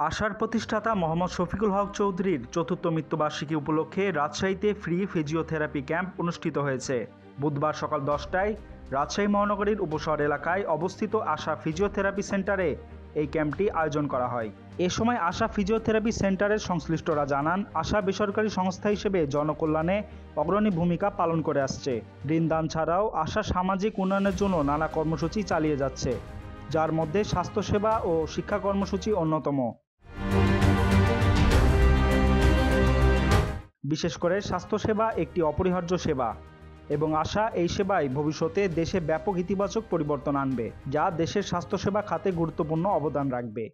আশার প্রতিষ্ঠাতা মোহাম্মদ শফিকুল হক চৌধুরীর চতুর্থ মৃত্যুবার্ষিকী উপলক্ষে রাজশাহীতে ফ্রি ফিজিওথেরাপি ক্যাম্প অনুষ্ঠিত হয়েছে। বুধবার সকাল 10টায় রাজশাহী মহানগরীর উপশহর এলাকায় অবস্থিত আশা ফিজিওথেরাপি সেন্টারে এই ক্যাম্পটি আয়োজন করা হয়। এ সময় আশা ফিজিওথেরাপি সেন্টারের সংশ্লিষ্টরা জানান, আশা বেসরকারি সংস্থা হিসেবে জনকল্যাণে অগ্রণী ভূমিকা পালন করে আসছে। ঋণদান ছাড়াও আশা সামাজিক উন্নয়নের জন্য নানা কর্মসূচি চালিয়ে যাচ্ছে, যার মধ্যে স্বাস্থ্যসেবা ও শিক্ষা কর্মসূচি অন্যতম। বিশেষ করে স্বাস্থ্যসেবা একটি অপরিহার্য সেবা এবং আশা এই সেবায় ভবিষ্যতে দেশে ব্যাপক ইতিবাচক পরিবর্তন আনবে, যা দেশের স্বাস্থ্যসেবা খাতে গুরুত্বপূর্ণ অবদান রাখবে।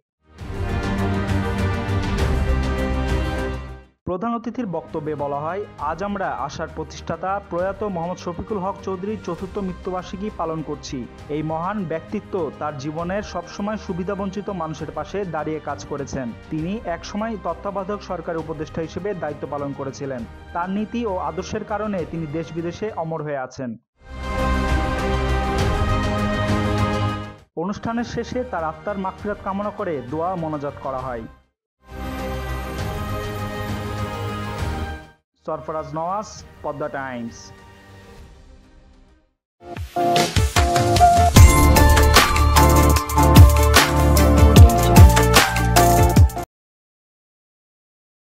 প্রধান অতিথির বক্তব্যে বলা হয়, আজ আমরা আশার প্রতিষ্ঠাতা প্রয়াত মোহাম্মদ শফিকুল হক চৌধুরীর চতুর্থ মৃত্যুবার্ষিকী পালন করছি। এই মহান ব্যক্তিত্ব তার জীবনের সবসময় সুবিধাবঞ্চিত মানুষের পাশে দাঁড়িয়ে কাজ করেছেন। তিনি একসময় তত্ত্বাবধায়ক সরকারের উপদেষ্টা হিসেবে দায়িত্ব পালন করেছিলেন। তার নীতি ও আদর্শের কারণে তিনি দেশ বিদেশে অমর হয়ে আছেন। অনুষ্ঠানের শেষে তার আত্মার মাগফিরাত কামনা করে দোয়া মোনাজাত করা হয়। সরফরাজ নওয়াজ, পদ্মা টাইমস।